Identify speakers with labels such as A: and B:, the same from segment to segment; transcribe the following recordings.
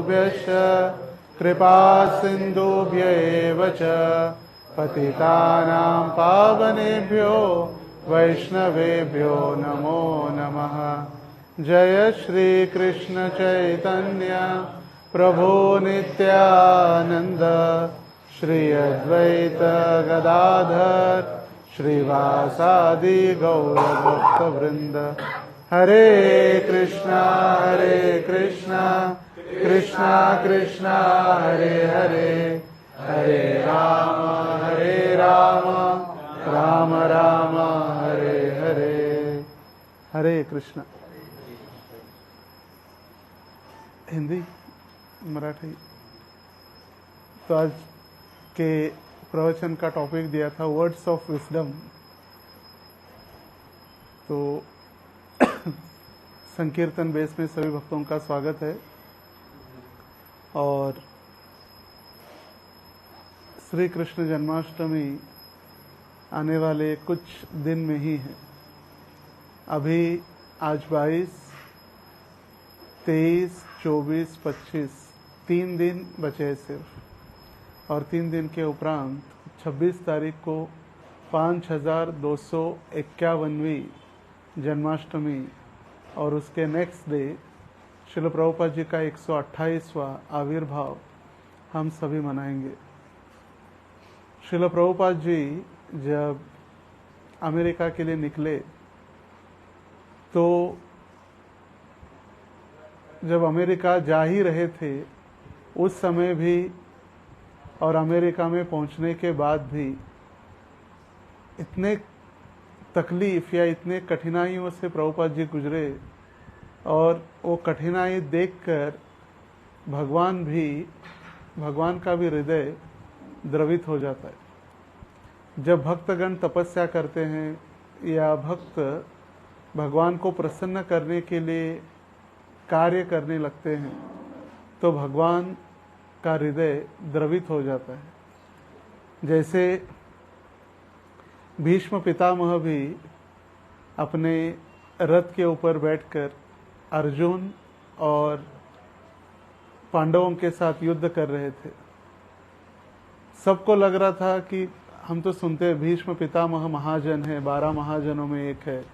A: सिन्धुभ्यश्च कृपा सिन्धुभ्य एव च पतितानां पावनेभ्यो वैष्णवेभ्यो नमो नमः। जय श्री कृष्ण चैतन्य प्रभु नित्यानंद श्री अद्वैत गदाधर श्रीवासादि गौर भक्त वृंद। हरे कृष्णा कृष्णा कृष्णा हरे हरे, हरे राम राम राम हरे हरे। हरे कृष्णा। हिंदी मराठी। तो आज के प्रवचन का टॉपिक दिया था वर्ड्स ऑफ विजडम। तो संकीर्तन बेस में सभी भक्तों का स्वागत है और श्री कृष्ण जन्माष्टमी आने वाले कुछ दिन में ही है। अभी आज 22, 23, 24, 25 3 दिन बचे हैं सिर्फ, और 3 दिन के उपरांत 26 तारीख को 5251वीं जन्माष्टमी और उसके नेक्स्ट डे श्रील प्रभुपाद जी का 128वां आविर्भाव हम सभी मनाएंगे। श्रील प्रभुपाद जी जब अमेरिका के लिए निकले तो जब अमेरिका जा ही रहे थे उस समय भी और अमेरिका में पहुंचने के बाद भी इतने तकलीफ या इतने कठिनाइयों से प्रभुपाद जी गुजरे, और वो कठिनाई देखकर भगवान का भी हृदय द्रवित हो जाता है। जब भक्तगण तपस्या करते हैं या भक्त भगवान को प्रसन्न करने के लिए कार्य करने लगते हैं तो भगवान का हृदय द्रवित हो जाता है। जैसे भीष्म पितामह भी अपने रथ के ऊपर बैठकर अर्जुन और पांडवों के साथ युद्ध कर रहे थे। सबको लग रहा था कि हम तो सुनते हैं भीष्म पितामह महाजन है, 12 महाजनों में एक है,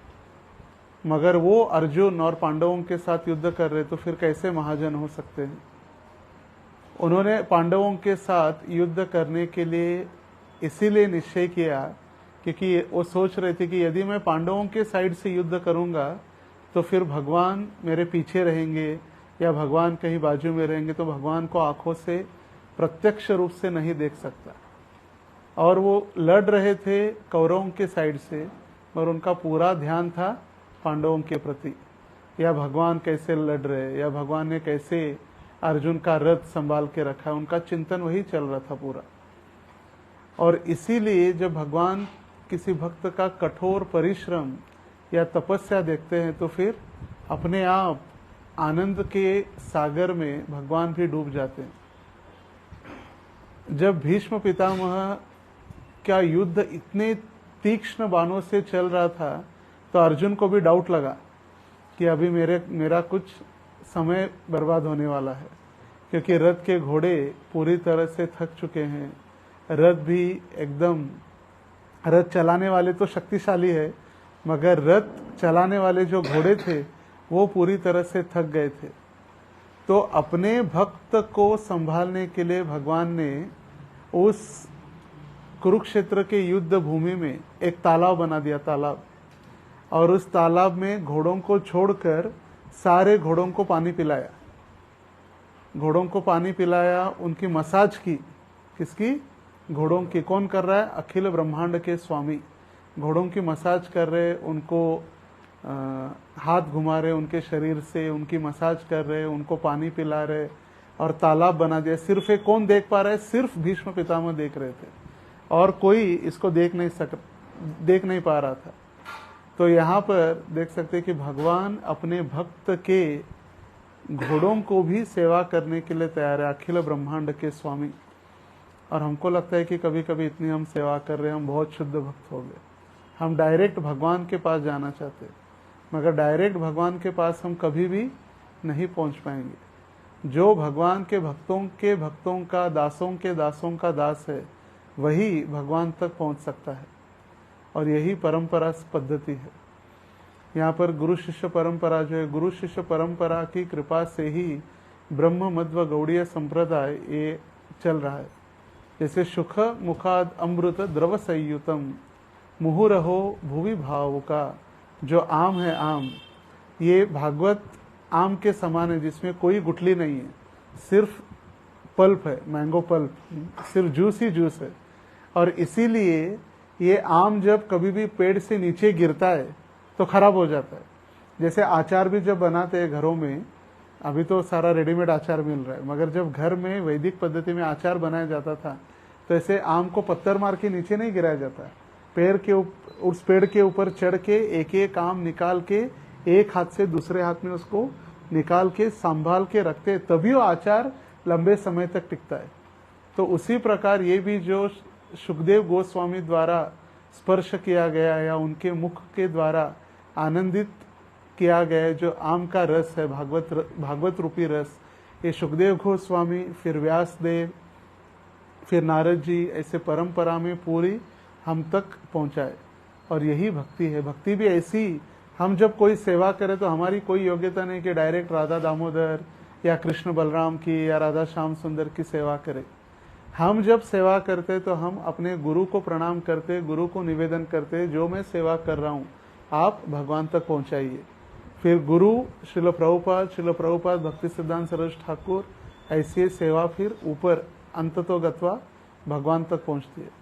A: मगर वो अर्जुन और पांडवों के साथ युद्ध कर रहे तो फिर कैसे महाजन हो सकते हैं। उन्होंने पांडवों के साथ युद्ध करने के लिए इसीलिए निश्चय किया क्योंकि वो सोच रहे थे कि यदि मैं पांडवों के साइड से युद्ध करूंगा तो फिर भगवान मेरे पीछे रहेंगे या भगवान कहीं बाजू में रहेंगे, तो भगवान को आंखों से प्रत्यक्ष रूप से नहीं देख सकता। और वो लड़ रहे थे कौरवों के साइड से, और उनका पूरा ध्यान था पांडवों के प्रति, या भगवान कैसे लड़ रहे, या भगवान ने कैसे अर्जुन का रथ संभाल के रखा, उनका चिंतन वही चल रहा था पूरा। और इसीलिए जब भगवान किसी भक्त का कठोर परिश्रम या तपस्या देखते हैं तो फिर अपने आप आनंद के सागर में भगवान भी डूब जाते हैं। जब भीष्म पितामह का युद्ध इतने तीक्ष्ण बाणों से चल रहा था तो अर्जुन को भी डाउट लगा कि अभी मेरा कुछ समय बर्बाद होने वाला है, क्योंकि रथ के घोड़े पूरी तरह से थक चुके हैं। रथ भी एकदम, रथ चलाने वाले तो शक्तिशाली है मगर रथ चलाने वाले जो घोड़े थे वो पूरी तरह से थक गए थे। तो अपने भक्त को संभालने के लिए भगवान ने उस कुरुक्षेत्र के युद्ध भूमि में एक तालाब बना दिया, तालाब, और उस तालाब में घोड़ों को छोड़कर सारे घोड़ों को पानी पिलाया। घोड़ों को पानी पिलाया, उनकी मसाज की। किसकी? घोड़ों की। कौन कर रहा है? अखिल ब्रह्मांड के स्वामी घोड़ों की मसाज कर रहे, उनको हाथ घुमा रहे उनके शरीर से, उनकी मसाज कर रहे, उनको पानी पिला रहे और तालाब बना दिया। सिर्फ एक कौन देख पा रहा है? सिर्फ भीष्म पितामह देख रहे थे और कोई इसको देख नहीं पा रहा था। तो यहाँ पर देख सकते हैं कि भगवान अपने भक्त के घोड़ों को भी सेवा करने के लिए तैयार है, अखिल ब्रह्मांड के स्वामी। और हमको लगता है कि कभी कभी इतनी हम सेवा कर रहे हैं, हम बहुत शुद्ध भक्त हो गए, हम डायरेक्ट भगवान के पास जाना चाहते हैं, मगर डायरेक्ट भगवान के पास हम कभी भी नहीं पहुंच पाएंगे। जो भगवान के भक्तों का, दासों के दासों का दास है, वही भगवान तक पहुंच सकता है। और यही परंपरा पद्धति है। यहाँ पर गुरु शिष्य परंपरा जो है, गुरु शिष्य परंपरा की कृपा से ही ब्रह्म मध्व गौड़ीय संप्रदाय ये चल रहा है। जैसे सुख मुखाद अमृत द्रव संयुतम मुहुरहो भुवि भावुका, जो आम है आम, ये भागवत आम के समान है, जिसमें कोई गुठली नहीं है, सिर्फ पल्प है, मैंगो पल्प, सिर्फ जूस ही जूस है। और इसीलिए ये आम जब कभी भी पेड़ से नीचे गिरता है तो खराब हो जाता है। जैसे अचार भी जब बनाते हैं घरों में, अभी तो सारा रेडीमेड अचार मिल रहा है, मगर जब घर में वैदिक पद्धति में अचार बनाया जाता था तो ऐसे आम को पत्थर मार के नीचे नहीं गिराया जाता, उस पेड़ के ऊपर चढ़ के एक एक आम निकाल के एक हाथ से दूसरे हाथ में उसको निकाल के संभाल के रखते, तभी वो अचार लंबे समय तक टिकता है। तो उसी प्रकार ये भी जो सुखदेव गोस्वामी द्वारा स्पर्श किया गया या उनके मुख के द्वारा आनंदित किया गया जो आम का रस है, भागवत रूपी रस, ये सुखदेव गोस्वामी, फिर व्यास देव, फिर नारद जी, ऐसे परंपरा में पूरी हम तक पहुंचाए। और यही भक्ति है। भक्ति भी ऐसी, हम जब कोई सेवा करें तो हमारी कोई योग्यता नहीं कि डायरेक्ट राधा दामोदर या कृष्ण बलराम की या राधा श्याम सुंदर की सेवा करें। हम जब सेवा करते तो हम अपने गुरु को प्रणाम करते, गुरु को निवेदन करते, जो मैं सेवा कर रहा हूँ आप भगवान तक पहुँचाइए। फिर गुरु श्रील प्रभुपाद भक्ति सिद्धांत सरस्वती ठाकुर, ऐसी सेवा फिर ऊपर अंततोगत्वा भगवान तक पहुँचती है।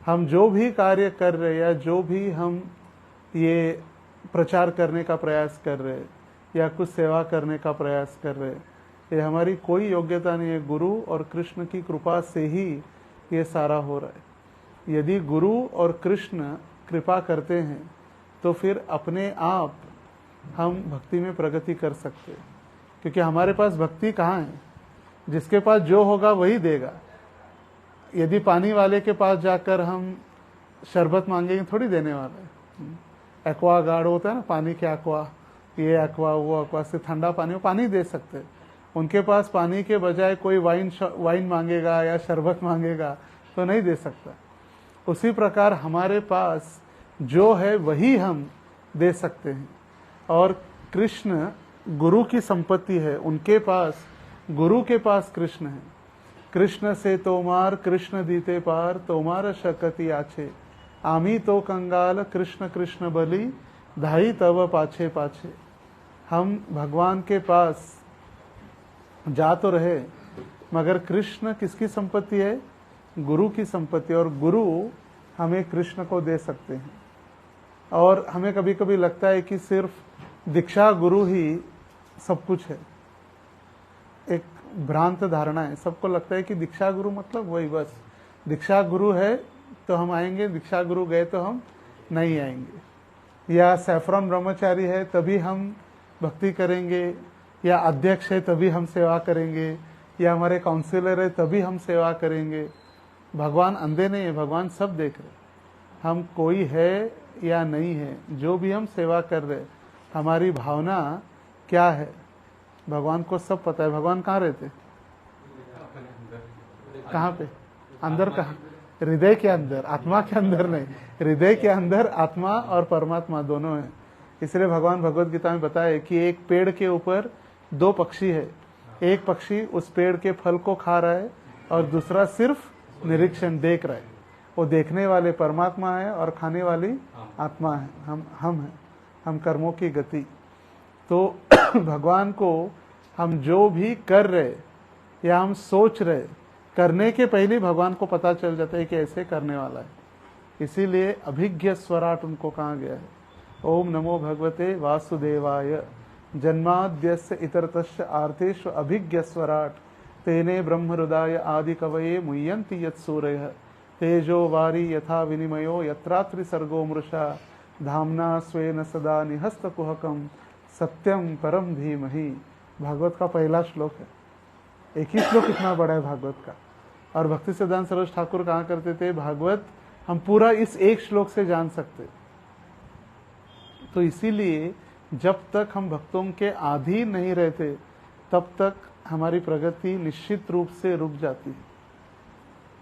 A: हम जो भी कार्य कर रहे या जो भी हम ये प्रचार करने का प्रयास कर रहे या कुछ सेवा करने का प्रयास कर रहे, ये हमारी कोई योग्यता नहीं है, गुरु और कृष्ण की कृपा से ही ये सारा हो रहा है। यदि गुरु और कृष्ण कृपा करते हैं तो फिर अपने आप हम भक्ति में प्रगति कर सकते हैं, क्योंकि हमारे पास भक्ति कहाँ है? जिसके पास जो होगा वही देगा। यदि पानी वाले के पास जाकर हम शरबत मांगेंगे, थोड़ी देने वाला है। एक्वा गार्ड होता है ना, पानी के एक्वा, ये एक्वा वो एक्वा, से ठंडा पानी, वो पानी दे सकते हैं। उनके पास पानी के बजाय कोई वाइन मांगेगा या शरबत मांगेगा तो नहीं दे सकता। उसी प्रकार हमारे पास जो है वही हम दे सकते हैं। और कृष्ण गुरु की संपत्ति है, उनके पास, गुरु के पास कृष्ण है। कृष्ण से तोमार कृष्ण दीते पार, तोमार शकति आछे, आमी तो कंगाल कृष्ण कृष्ण बलि, धाई तव पाछे पाछे। हम भगवान के पास जा तो रहे, मगर कृष्ण किसकी संपत्ति है? गुरु की संपत्ति। और गुरु हमें कृष्ण को दे सकते हैं। और हमें कभी कभी लगता है कि सिर्फ दीक्षा गुरु ही सब कुछ है। एक भ्रांत धारणा है, सबको लगता है कि दीक्षा गुरु मतलब वही बस, दीक्षा गुरु है तो हम आएंगे, दीक्षा गुरु गए तो हम नहीं आएंगे। या सैफरॉन ब्रह्मचारी है तभी हम भक्ति करेंगे, या अध्यक्ष है तभी हम सेवा करेंगे, या हमारे काउंसिलर है तभी हम सेवा करेंगे। भगवान अंधे नहीं है, भगवान सब देख रहे। हम कोई है या नहीं है, जो भी हम सेवा कर रहे, हमारी भावना क्या है, भगवान को सब पता है। भगवान कहाँ रहते? कहाँ पे? अंदर कहाँ? हृदय के अंदर, आत्मा के अंदर नहीं। हृदय के अंदर आत्मा और परमात्मा दोनों है। इसलिए भगवान भगवत गीता में बताए कि एक पेड़ के ऊपर दो पक्षी है, एक पक्षी उस पेड़ के फल को खा रहा है और दूसरा सिर्फ निरीक्षण देख रहा है। वो देखने वाले परमात्मा है और खाने वाली आत्मा है, हम हैं, हम कर्मों की गति। तो भगवान को हम जो भी कर रहे या हम सोच रहे, करने के पहले भगवान को पता चल जाता है कि ऐसे करने वाला है। इसीलिए अभिज्ञ स्वराट उनको कहा गया है। ओम नमो भगवते वासुदेवाय, जन्माद्यस्य इतरतश्च आर्तेषु अभिज्ञ स्वराट, तेने ब्रह्म हृदय आदि कवये मुह्यन्ति यत्सूरयः, तेजो वारी यथा विनिमयो यत्रात्रि सर्गो मृषा, धाम्ना स्वेन सदा निहस्तकुहकम सत्यम परम धीमहि। भागवत का पहला श्लोक है। एक ही श्लोक इतना बड़ा है भागवत का। और भक्ति सिद्धांत सरस्वती ठाकुर कहा करते थे, भागवत हम पूरा इस एक श्लोक से जान सकते। तो इसीलिए जब तक हम भक्तों के अधीन नहीं रहते तब तक हमारी प्रगति निश्चित रूप से रुक जाती है।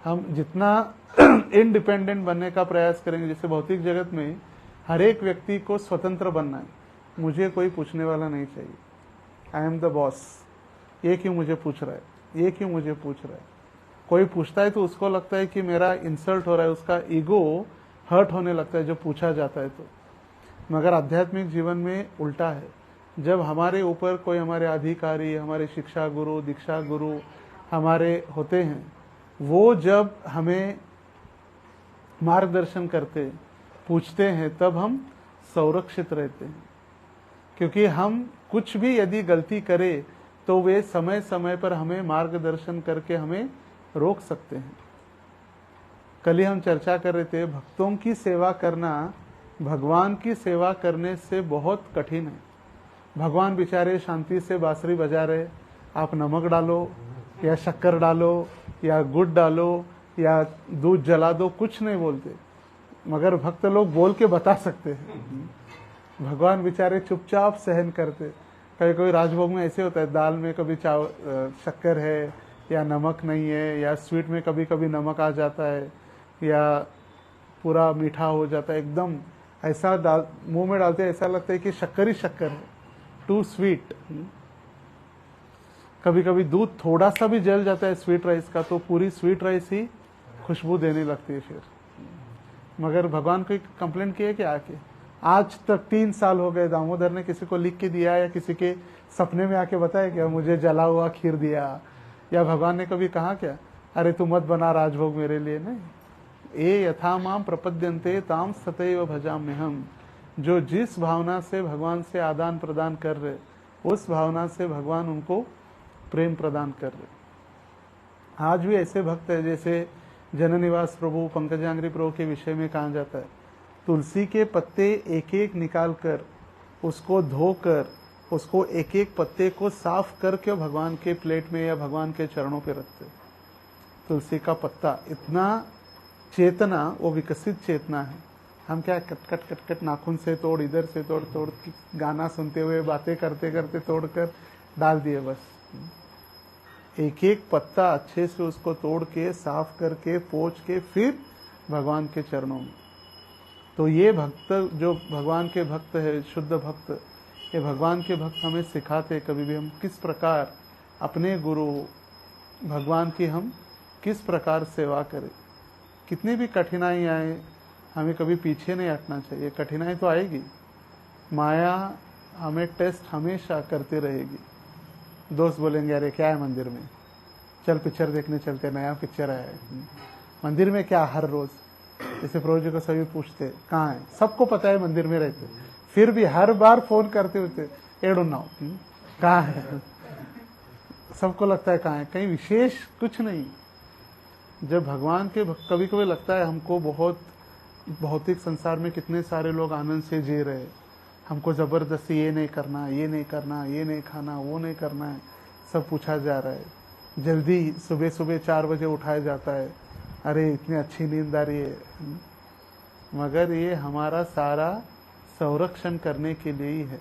A: हम जितना इंडिपेंडेंट बनने का प्रयास करेंगे, जैसे भौतिक जगत में हर एक व्यक्ति को स्वतंत्र बनना है, मुझे कोई पूछने वाला नहीं चाहिए, आई एम द बॉस, ये क्यों मुझे पूछ रहा है, ये क्यों मुझे पूछ रहा है। कोई पूछता है तो उसको लगता है कि मेरा इंसल्ट हो रहा है, उसका ईगो हर्ट होने लगता है जो पूछा जाता है तो। मगर आध्यात्मिक जीवन में उल्टा है, जब हमारे ऊपर कोई हमारे अधिकारी, हमारे शिक्षा गुरु, दीक्षा गुरु हमारे होते हैं, वो जब हमें मार्गदर्शन करते, पूछते हैं, तब हम संरक्षित रहते हैं। क्योंकि हम कुछ भी यदि गलती करें तो वे समय समय पर हमें मार्गदर्शन करके हमें रोक सकते हैं। कल ही हम चर्चा कर रहे थे, भक्तों की सेवा करना भगवान की सेवा करने से बहुत कठिन है। भगवान बेचारे शांति से बांसुरी बजा रहे, आप नमक डालो या शक्कर डालो या गुड़ डालो या दूध जला दो, कुछ नहीं बोलते, मगर भक्त लोग बोल के बता सकते हैं। भगवान बेचारे चुपचाप सहन करते। कभी कभी राजभोग में ऐसे होता है, दाल में कभी शक्कर है या नमक नहीं है, या स्वीट में कभी कभी नमक आ जाता है या पूरा मीठा हो जाता है, एकदम ऐसा मुंह में डालते ऐसा लगता है कि शक्कर ही शक्कर है, टू स्वीट। कभी कभी दूध थोड़ा सा भी जल जाता है स्वीट राइस का, तो पूरी स्वीट राइस ही खुशबू देने लगती है फिर। मगर भगवान को कंप्लेंट किया कि आके आज तक 3 साल हो गए, दामोदर ने किसी को लिख के दिया या किसी के सपने में आके बताया क्या मुझे जला हुआ खीर दिया, या भगवान ने कभी कहा क्या अरे तू मत बना राजभोग मेरे लिए? नहीं। ए यथा माम प्रपद्यन्ते ताम सतैव भजाम्यहम। जो जिस भावना से भगवान से आदान प्रदान कर रहे, उस भावना से भगवान उनको प्रेम प्रदान कर रहे। आज भी ऐसे भक्त है, जैसे जननिवास प्रभु, पंकजांग्री प्रभु के विषय में कहा जाता है, तुलसी के पत्ते एक एक निकाल कर, उसको धोकर, उसको एक एक पत्ते को साफ करके भगवान के प्लेट में या भगवान के चरणों पे रखते। तुलसी का पत्ता, इतना चेतना, वो विकसित चेतना है। हम क्या कट कट कट कट नाखून से तोड़, इधर से तोड़ तोड़, गाना सुनते हुए बातें करते करते तोड़ कर डाल दिए बस। एक एक पत्ता अच्छे से उसको तोड़ के, साफ करके, पोंछ के, फिर भगवान के चरणों में। तो ये भक्त जो भगवान के भक्त है, शुद्ध भक्त, ये भगवान के भक्त हमें सिखाते कभी भी हम किस प्रकार अपने गुरु भगवान की हम किस प्रकार सेवा करें। कितनी भी कठिनाई आए, हमें कभी पीछे नहीं हटना चाहिए। कठिनाई तो आएगी, माया हमें टेस्ट हमेशा करते रहेगी। दोस्त बोलेंगे अरे क्या है मंदिर में, चल पिक्चर देखने चलते, नया पिक्चर आया है। मंदिर में क्या हर रोज, जैसे प्रभु जी को सभी पूछते कहाँ है, सबको पता है मंदिर में रहते, फिर भी हर बार फोन करते होते एडो नाउ कहाँ है, सबको लगता है कहाँ है, कहीं विशेष कुछ नहीं। जब भगवान के कभी कभी लगता है हमको बहुत भौतिक संसार में कितने सारे लोग आनंद से जी रहे, हमको जबरदस्ती ये नहीं करना, ये नहीं करना, ये नहीं खाना, वो नहीं करना है, सब पूछा जा रहा है। जल्दी सुबह सुबह 4 बजे उठाया जाता है, अरे इतनी अच्छी नींद आ रही है। मगर ये हमारा सारा संरक्षण करने के लिए ही है।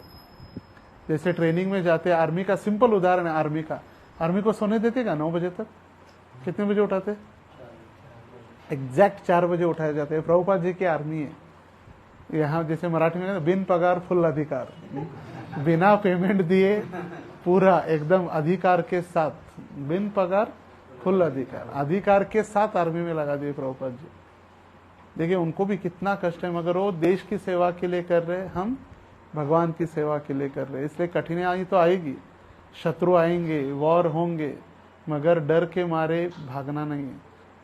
A: जैसे ट्रेनिंग में जाते हैं, आर्मी का सिंपल उदाहरण है, आर्मी को सोने देते क्या 9 बजे तक? कितने बजे उठाते? एग्जैक्ट 4 बजे उठाए जाते हैं। प्रभुपाद जी की आर्मी है यहाँ, जैसे मराठी में बिन पगार फुल अधिकार, बिना पेमेंट दिए पूरा एकदम अधिकार के साथ, बिन पगार फुल अधिकार, अधिकार के साथ आर्मी में लगा दिए प्रभुपाद जी। देखिए उनको भी कितना कष्ट है, मगर वो देश की सेवा के लिए कर रहे, हम भगवान की सेवा के लिए कर रहे। इसलिए कठिनाई तो आएगी, शत्रु आएंगे, वॉर होंगे, मगर डर के मारे भागना नहीं है,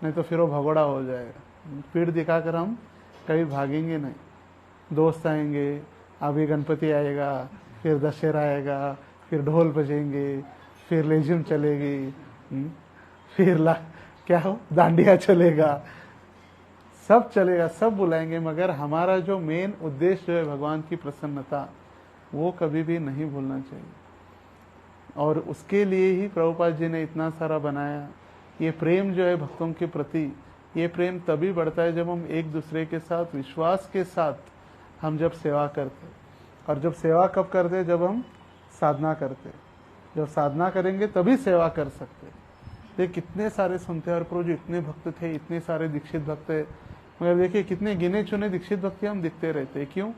A: नहीं तो फिर वो भगोड़ा हो जाएगा। पीठ दिखाकर हम कभी भागेंगे नहीं। दोस्त आएंगे, अभी गणपति आएगा, फिर दशहरा आएगा, फिर ढोल बजेंगे, फिर लेजिम चलेगी, फिर क्या हो दांडिया चलेगा, सब चलेगा, सब बुलाएंगे, मगर हमारा जो मेन उद्देश्य है भगवान की प्रसन्नता, वो कभी भी नहीं भूलना चाहिए। और उसके लिए ही प्रभुपाद जी ने इतना सारा बनाया। ये प्रेम जो है भक्तों के प्रति, ये प्रेम तभी बढ़ता है जब हम एक दूसरे के साथ विश्वास के साथ हम जब सेवा करते। और जब सेवा कब करते? जब हम साधना करते। जब साधना करेंगे तभी सेवा कर सकते। ये कितने सारे सुनते हैं, और प्रभु जी इतने भक्त थे, इतने सारे दीक्षित भक्त है, मगर देखिए कितने गिने चुने दीक्षित भक्त हम दिखते रहते हैं। क्यों?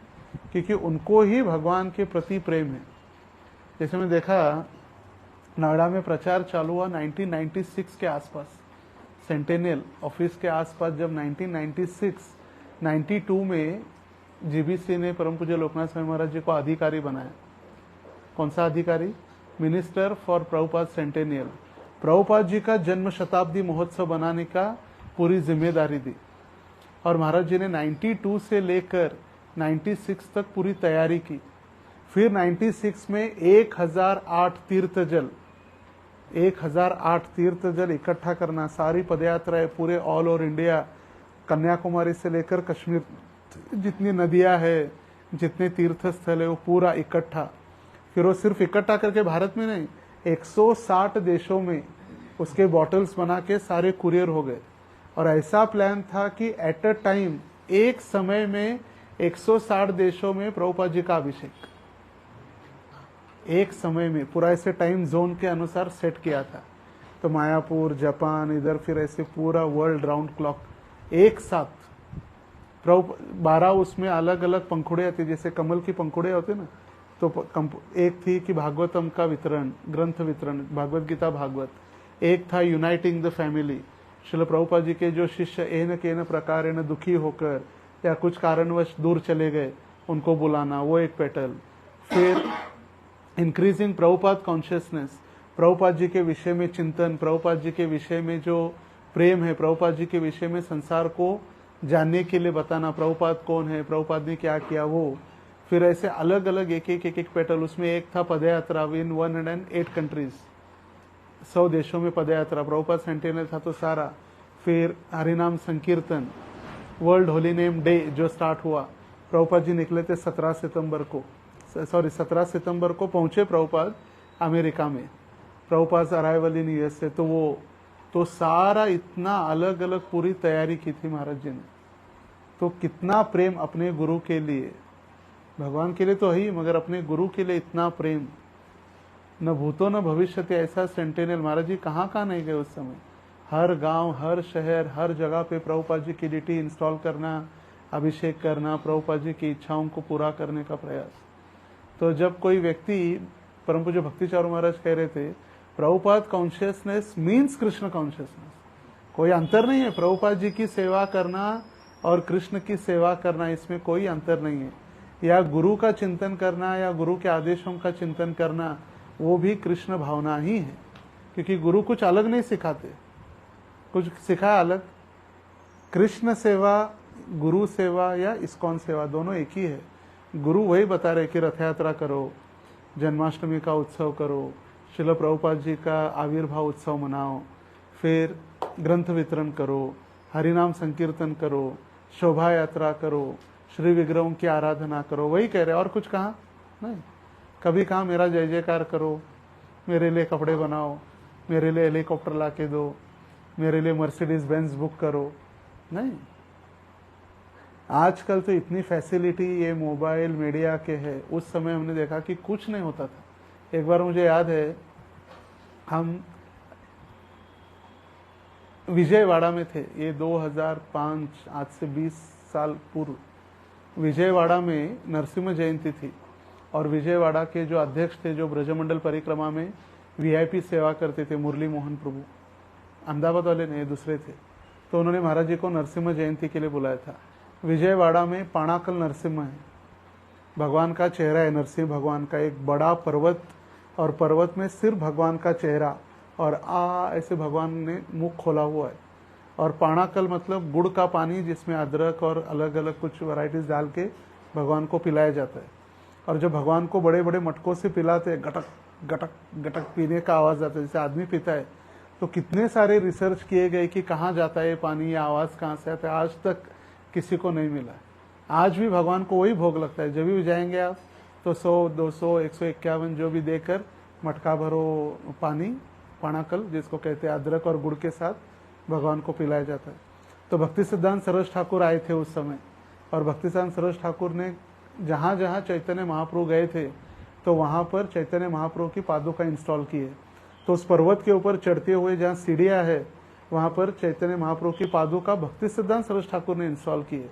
A: क्योंकि उनको ही भगवान के प्रति प्रेम है। जैसे मैं देखा, नोएडा में प्रचार चालू हुआ 1996 के आसपास, सेंटेनियल ऑफिस के आसपास, जब 1996-92 में जीबीसी ने परम पूज्य लोकनाथ स्वामी महाराज जी को अधिकारी बनाया। कौन सा अधिकारी? Minister for Prabhupada centennial. Prabhupada ji का जन्म शताब्दी महोत्सव बनाने का पूरी जिम्मेदारी दी, और महाराज जी ने 92 से लेकर 96 तक पूरी तैयारी की। फिर 96 में 1008 तीर्थ जल इकट्ठा करना, सारी पदयात्राएं पूरे ऑल ओवर इंडिया, कन्याकुमारी से लेकर कश्मीर, जितनी नदियां है, जितने तीर्थ स्थल है, वो पूरा इकट्ठा। फिर वो सिर्फ इकट्ठा करके भारत में नहीं, 160 देशों में उसके बॉटल्स बना के सारे कुरियर हो गए। और ऐसा प्लान था कि एट अ टाइम, एक समय में 160 देशों में प्रभुपाद जी का अभिषेक, एक समय में पूरा ऐसे टाइम जोन के अनुसार सेट किया था। तो मायापुर, जापान, इधर फिर ऐसे पूरा वर्ल्ड राउंड क्लॉक एक साथ। 12 उसमें अलग अलग पंखुड़ियाँ थी, जैसे कमल की पंखुड़ियाँ होती ना, तो एक थी कि भागवतम का वितरण, ग्रंथ वितरण, भागवत गीता भागवत। एक था uniting the family, Srila Prabhupada ji के जो शिष्य एन के न प्रकार न दुखी होकर या कुछ कारणवश दूर चले गए, उनको बुलाना, वो एक पेटल। फिर इंक्रीजिंग प्रभुपाद कॉन्शियसनेस, प्रभुपाद जी के विषय में चिंतन, प्रभुपाद जी के विषय में जो प्रेम है, प्रभुपाद जी के विषय में संसार को जानने के लिए बताना, प्रभुपाद कौन है, प्रभुपाद ने क्या किया, वो। फिर ऐसे अलग अलग एक पेटल। उसमें एक था पदयात्रा इन 108 कंट्रीज, 100 देशों में पदयात्रा, प्रभुपाद सेंटेनियल था तो सारा। फिर हरिनाम संकीर्तन, वर्ल्ड होली नेम डे जो स्टार्ट हुआ, प्रभुपाद जी निकले थे 17 सितंबर को पहुंचे प्रभुपाद अमेरिका में, प्रभुपाद अराइवल इन यूएसए। तो वो तो सारा इतना अलग अलग पूरी तैयारी की थी महाराज जी ने। तो कितना प्रेम अपने गुरु के लिए, भगवान के लिए तो ही, मगर अपने गुरु के लिए इतना प्रेम। न भूतो न भविष्यति, ऐसा सेंटेनियल महाराज जी कहाँ कहाँ नहीं गए उस समय। हर गांव, हर शहर, हर जगह पे प्रभुपाद जी की डीटी इंस्टॉल करना, अभिषेक करना, प्रभुपाद जी की इच्छाओं को पूरा करने का प्रयास। तो जब कोई व्यक्ति, परम पूज्य भक्ति चारू महाराज कह रहे थे, Prabhupada consciousness means Krishna consciousness, कोई अंतर नहीं है। प्रभुपाद जी की सेवा करना और कृष्ण की सेवा करना, इसमें कोई अंतर नहीं है। या गुरु का चिंतन करना या गुरु के आदेशों का चिंतन करना, वो भी कृष्ण भावना ही है। क्योंकि गुरु कुछ अलग नहीं सिखाते, कुछ सिखाया अलग। कृष्ण सेवा, गुरु सेवा या इस्कॉन सेवा दोनों एक ही है। गुरु वही बता रहे कि रथ यात्रा करो, जन्माष्टमी का उत्सव करो, श्रील प्रभुपाद जी का आविर्भाव उत्सव मनाओ, फिर ग्रंथ वितरण करो, हरिनाम संकीर्तन करो, शोभा यात्रा करो, श्री विग्रहों की आराधना करो, वही कह रहे। और कुछ कहा नहीं। कभी कहा मेरा जय जयकार करो, मेरे लिए कपड़े बनाओ, मेरे लिए हेलीकॉप्टर ला के दो, मेरे लिए मर्सिडीज बेंज बुक करो, नहीं। आजकल तो इतनी फैसिलिटी ये मोबाइल मीडिया के है, उस समय हमने देखा कि कुछ नहीं होता था। एक बार मुझे याद है, हम विजयवाड़ा में थे, ये 2005, आज से 20 साल पूर्व। विजयवाड़ा में नरसिम्हा जयंती थी, और विजयवाड़ा के जो अध्यक्ष थे, जो ब्रजमंडल परिक्रमा में वीआईपी सेवा करते थे, मुरली मोहन प्रभु, अहमदाबाद वाले नहीं, दूसरे थे। तो उन्होंने महाराज जी को नरसिम्हा जयंती के लिए बुलाया था। विजयवाड़ा में पाणाकल नरसिम्हा है, भगवान का चेहरा है, नरसिंह भगवान का एक बड़ा पर्वत, और पर्वत में सिर्फ भगवान का चेहरा, और ऐसे भगवान ने मुख खोला हुआ है। और पाणाकल मतलब गुड़ का पानी, जिसमें अदरक और अलग अलग कुछ वैरायटीज डाल के भगवान को पिलाया जाता है। और जब भगवान को बड़े बड़े मटकों से पिलाते हैं, गटक गटक गटक पीने का आवाज़ आता है, जैसे आदमी पीता है। तो कितने सारे रिसर्च किए गए कि कहाँ जाता है पानी, या आवाज़ कहाँ से आता है, आज तक किसी को नहीं मिला। आज भी भगवान को वही भोग लगता है। जब भी जाएंगे आप तो 100, 200, 151 जो भी देकर मटका भरो पानी, पाणाकल जिसको कहते हैं, अदरक और गुड़ के साथ भगवान को पिलाया जाता है। तो भक्ति सिद्धांत सरोज ठाकुर आए थे उस समय, और भक्ति सिद्धांत सरोज ठाकुर ने जहाँ जहाँ चैतन्य महाप्रभु गए थे, तो वहाँ पर चैतन्य महाप्रभु की पादुका इंस्टॉल की है। तो उस पर्वत के ऊपर चढ़ते हुए जहाँ सीढ़ियाँ है, वहाँ पर चैतन्य महाप्रभु की पादुका भक्ति सिद्धांत सरस्वती ठाकुर ने इंस्टॉल की है।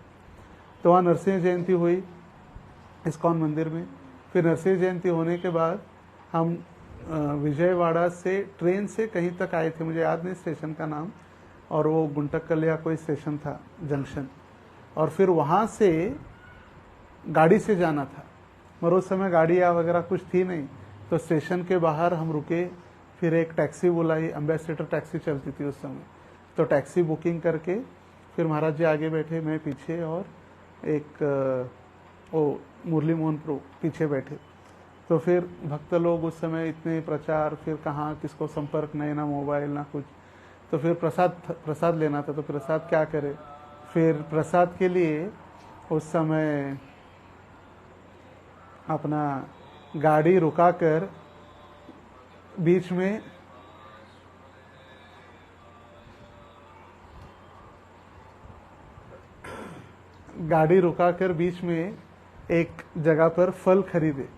A: तो वहाँ नरसिंह जयंती हुई इस्कॉन मंदिर में। फिर नरसिंह जयंती होने के बाद हम विजयवाड़ा से ट्रेन से कहीं तक आए थे, मुझे याद नहीं स्टेशन का नाम, और वो गुंटक्कल या कोई स्टेशन था, जंक्शन। और फिर वहाँ से गाड़ी से जाना था, मगर उस समय गाड़ियाँ वगैरह कुछ थी नहीं। तो स्टेशन के बाहर हम रुके, फिर एक टैक्सी बुलाई, एम्बेसडर टैक्सी चलती थी उस समय। तो टैक्सी बुकिंग करके फिर महाराज जी आगे बैठे, मैं पीछे, और एक वो मुरली मोहन प्रभु पीछे बैठे। तो फिर भक्त लोग उस समय इतने प्रचार, फिर कहाँ किसको संपर्क नहीं, ना मोबाइल ना कुछ। तो फिर प्रसाद लेना था, तो प्रसाद क्या करे। फिर प्रसाद के लिए उस समय अपना गाड़ी रुकाकर बीच में एक जगह पर फल खरीदे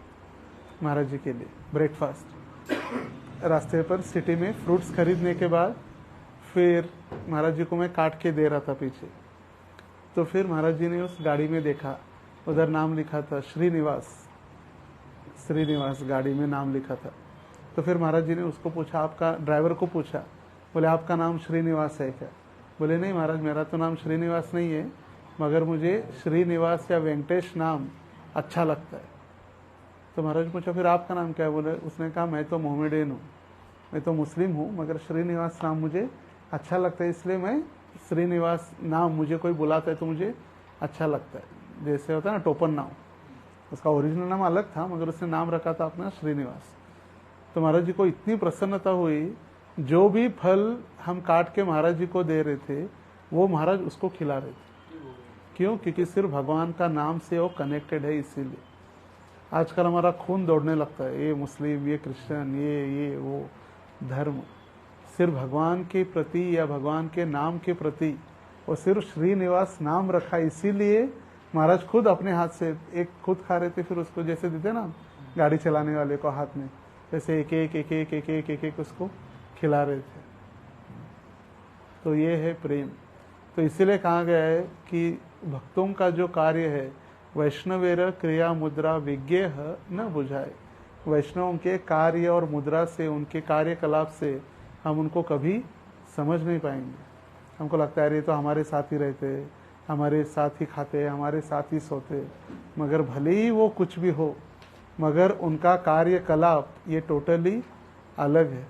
A: महाराज जी के लिए, ब्रेकफास्ट। रास्ते पर सिटी में फ्रूट्स खरीदने के बाद फिर महाराज जी को मैं काट के दे रहा था पीछे। तो फिर महाराज जी ने उस गाड़ी में देखा, उधर नाम लिखा था श्रीनिवास गाड़ी में नाम लिखा था। तो फिर महाराज जी ने उसको पूछा, आपका, ड्राइवर को पूछा, बोले आपका नाम श्रीनिवास है क्या? बोले नहीं महाराज, मेरा तो नाम श्रीनिवास नहीं है, मगर मुझे श्रीनिवास या वेंकटेश नाम अच्छा लगता है। तो महाराज पूछा फिर आपका नाम क्या है? बोले, उसने कहा मैं तो मोहम्मडन हूँ, मैं तो मुस्लिम हूँ, मगर श्रीनिवास नाम मुझे अच्छा लगता है, इसलिए मैं श्रीनिवास नाम, मुझे कोई बुलाता है तो मुझे अच्छा लगता है। जैसे होता है ना टोपन नाम, उसका ओरिजिनल नाम अलग था, मगर उसने नाम रखा था अपना श्रीनिवास। तो महाराज जी को इतनी प्रसन्नता हुई, जो भी फल हम काट के महाराज जी को दे रहे थे वो महाराज उसको खिला रहे थे। क्यों? क्योंकि सिर्फ भगवान का नाम से वो कनेक्टेड है, इसीलिए। आजकल हमारा खून दौड़ने लगता है, ये मुस्लिम, ये क्रिश्चियन, ये वो धर्म। सिर्फ भगवान के प्रति या भगवान के नाम के प्रति वो सिर्फ श्रीनिवास नाम रखा, इसीलिए महाराज खुद अपने हाथ से एक खुद खा रहे थे, फिर उसको जैसे देते ना गाड़ी चलाने वाले को हाथ में, जैसे एक एक एक एक एक एक एक एक उसको खिला रहे थे। तो ये है प्रेम। तो इसीलिए कहा गया है कि भक्तों का जो कार्य है, वैष्णवेर क्रिया मुद्रा विज्ञेह न बुझाए। वैष्णवों के कार्य और मुद्रा से, उनके कार्यकलाप से हम उनको कभी समझ नहीं पाएंगे। हमको लगता है अरे तो हमारे साथ ही रहते, हमारे साथ ही खाते, हमारे साथ ही सोते, मगर भले ही वो कुछ भी हो, मगर उनका कार्यकलाप ये टोटली अलग है,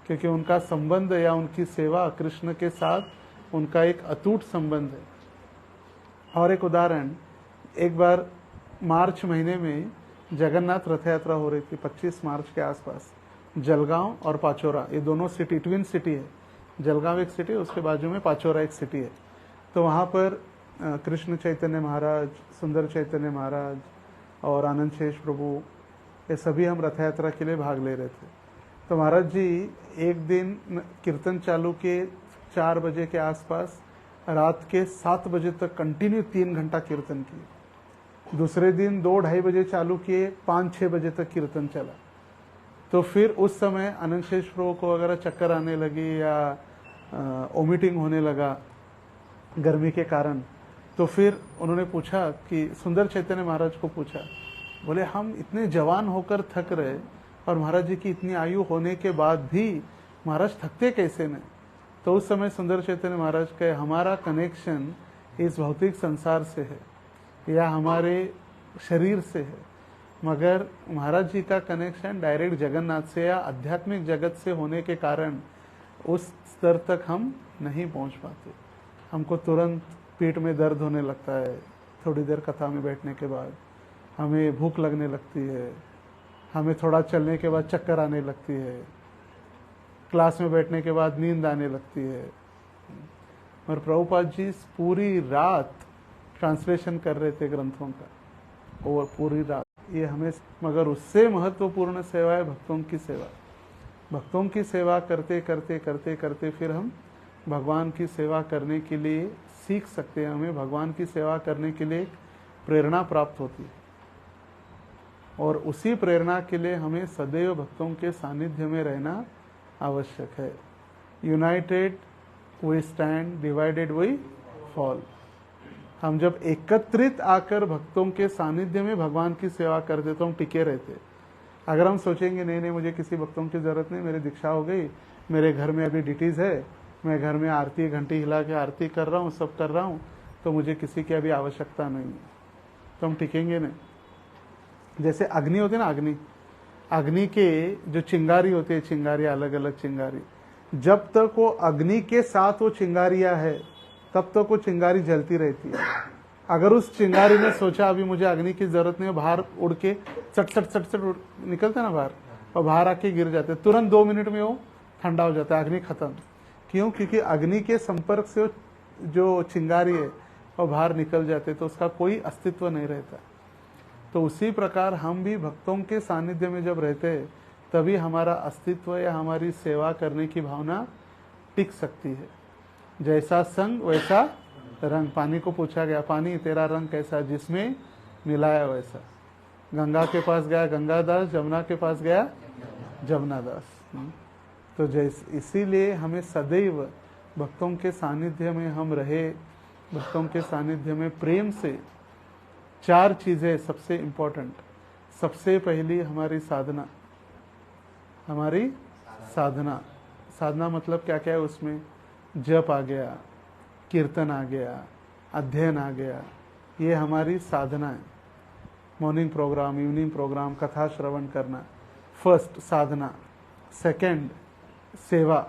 A: क्योंकि उनका संबंध या उनकी सेवा कृष्ण के साथ उनका एक अटूट संबंध है। और एक उदाहरण, एक बार मार्च महीने में जगन्नाथ रथ यात्रा हो रही थी, 25 मार्च के आसपास। जलगांव और पाचोरा, ये दोनों सिटी ट्विन सिटी है। जलगांव एक सिटी है, उसके बाजू में पाचोरा एक सिटी है। तो वहाँ पर कृष्ण चैतन्य महाराज, सुंदर चैतन्य महाराज और आनंद शेष प्रभु, ये सभी हम रथ यात्रा के लिए भाग ले रहे थे। तो महाराज जी एक दिन कीर्तन चालू के 4 बजे के आसपास रात के 7 बजे तक कंटिन्यू 3 घंटा कीर्तन किए। दूसरे दिन 2-2:30 बजे चालू किए, 5-6 बजे तक कीर्तन चला। तो फिर उस समय आनंद शेष प्रभु को वगैरह चक्कर आने लगी या वोमिटिंग होने लगा गर्मी के कारण। तो फिर उन्होंने पूछा कि सुंदर चैतन्य महाराज को पूछा, बोले हम इतने जवान होकर थक रहे और महाराज जी की इतनी आयु होने के बाद भी महाराज थकते कैसे नहीं? तो उस समय सुंदर चैतन्य महाराज कहे, हमारा कनेक्शन इस भौतिक संसार से है या हमारे शरीर से है, मगर महाराज जी का कनेक्शन डायरेक्ट जगन्नाथ से या आध्यात्मिक जगत से होने के कारण उस स्तर तक हम नहीं पहुंच पाते। हमको तुरंत पेट में दर्द होने लगता है, थोड़ी देर कथा में बैठने के बाद हमें भूख लगने लगती है, हमें थोड़ा चलने के बाद चक्कर आने लगती है, क्लास में बैठने के बाद नींद आने लगती है। और प्रभुपाद जी पूरी रात ट्रांसलेशन कर रहे थे ग्रंथों का, और पूरी रात ये हमें, मगर उससे महत्वपूर्ण सेवा है भक्तों की सेवा। भक्तों की सेवा करते करते करते करते फिर हम भगवान की सेवा करने के लिए सीख सकते हैं, हमें भगवान की सेवा करने के लिए प्रेरणा प्राप्त होती है। और उसी प्रेरणा के लिए हमें सदैव भक्तों के सानिध्य में रहना आवश्यक है। United we stand, divided we fall. हम जब एकत्रित आकर भक्तों के सानिध्य में भगवान की सेवा करते तो हम टिके रहते। अगर हम सोचेंगे नहीं नहीं मुझे किसी भक्तों की जरूरत नहीं, मेरी दीक्षा हो गई, मेरे घर में अभी ड्यूटीज है, मैं घर में आरती घंटी हिला के आरती कर रहा हूँ, सब कर रहा हूँ, तो मुझे किसी की अभी आवश्यकता नहीं है, तो हम टिकेंगे नहीं। जैसे अग्नि होती है ना, अग्नि के जो चिंगारी होती है, चिंगारी अलग अलग चिंगारी, जब तक वो अग्नि के साथ वो चिंगारियां है तब तक वो चिंगारी जलती रहती है। अगर उस चिंगारी ने सोचा अभी मुझे अग्नि की जरूरत नहीं है, बाहर उड़ के चट चट चट चट निकलते ना बाहर, और बाहर आके गिर जाते, तुरंत 2 मिनट में वो ठंडा हो जाता है, अग्नि खत्म। क्यों? क्योंकि अग्नि के संपर्क से जो चिंगारी है वो बाहर निकल जाते, तो उसका कोई अस्तित्व नहीं रहता। तो उसी प्रकार हम भी भक्तों के सानिध्य में जब रहते हैं तभी हमारा अस्तित्व या हमारी सेवा करने की भावना टिक सकती है। जैसा संग वैसा रंग। पानी को पूछा गया, पानी तेरा रंग कैसा? जिसमें मिलाया वैसा। गंगा के पास गया गंगादास, जमुना के पास गया जमुनादास। तो जैसे इसीलिए हमें सदैव भक्तों के सानिध्य में हम रहे, भक्तों के सानिध्य में प्रेम से। 4 चीजें सबसे इंपॉर्टेंट। सबसे पहली हमारी साधना, हमारी साधना। साधना मतलब क्या क्या है उसमें? जप आ गया, कीर्तन आ गया, अध्ययन आ गया, ये हमारी साधना है। मॉर्निंग प्रोग्राम, इवनिंग प्रोग्राम, कथा श्रवण करना, फर्स्ट साधना। सेकंड सेवा।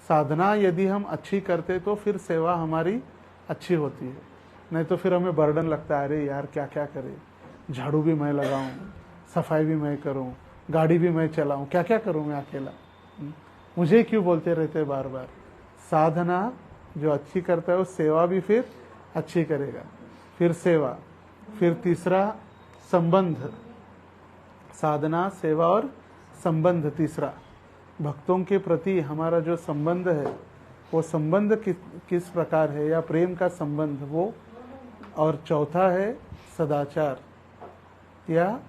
A: साधना यदि हम अच्छी करते तो फिर सेवा हमारी अच्छी होती है, नहीं तो फिर हमें बर्डन लगता है, अरे यार क्या क्या करे, झाड़ू भी मैं लगाऊं, सफाई भी मैं करूं, गाड़ी भी मैं चलाऊं, क्या क्या करूं मैं अकेला, मुझे क्यों बोलते रहते बार बार। साधना जो अच्छी करता है वो सेवा भी फिर अच्छी करेगा। फिर सेवा, फिर तीसरा संबंध। साधना, सेवा और संबंध तीसरा। भक्तों के प्रति हमारा जो संबंध है वो संबंध किस प्रकार है, या प्रेम का संबंध वो। और चौथा है सदाचार या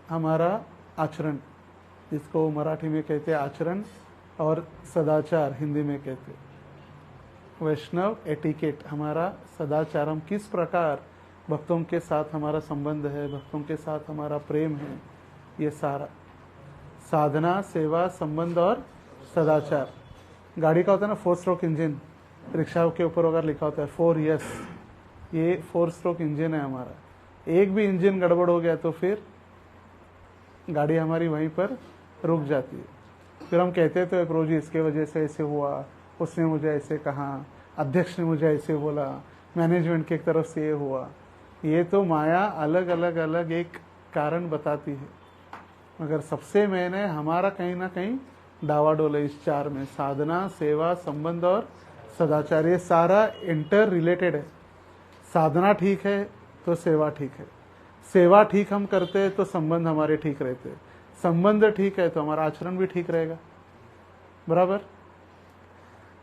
A: हमारा आचरण, जिसको मराठी में कहते हैं आचरण, और सदाचार हिंदी में कहते हैं वैष्णव एटिकेट। हमारा सदाचार, हम किस प्रकार भक्तों के साथ हमारा संबंध है, भक्तों के साथ हमारा प्रेम है, ये सारा। साधना, सेवा, संबंध और सदाचार। गाड़ी का होता है ना 4 स्ट्रोक इंजन, रिक्शा के ऊपर अगर लिखा होता है 4 यस, ये 4 स्ट्रोक इंजन है हमारा। एक भी इंजन गड़बड़ हो गया तो फिर गाड़ी हमारी वहीं पर रुक जाती है। फिर हम कहते तो प्रभु जी इसके वजह से ऐसे हुआ, उसने मुझे ऐसे कहा, अध्यक्ष ने मुझे ऐसे बोला, मैनेजमेंट की तरफ से ये हुआ। ये तो माया अलग अलग अलग एक कारण बताती है, मगर सबसे मैंने हमारा कहीं ना कहीं डावाडोल है इस 4 में। साधना, सेवा, संबंध और सदाचार, ये सारा इंटर रिलेटेड है। साधना ठीक है तो सेवा ठीक है, सेवा ठीक हम करते हैं तो संबंध हमारे ठीक रहते हैं, संबंध ठीक है तो हमारा आचरण भी ठीक रहेगा, बराबर।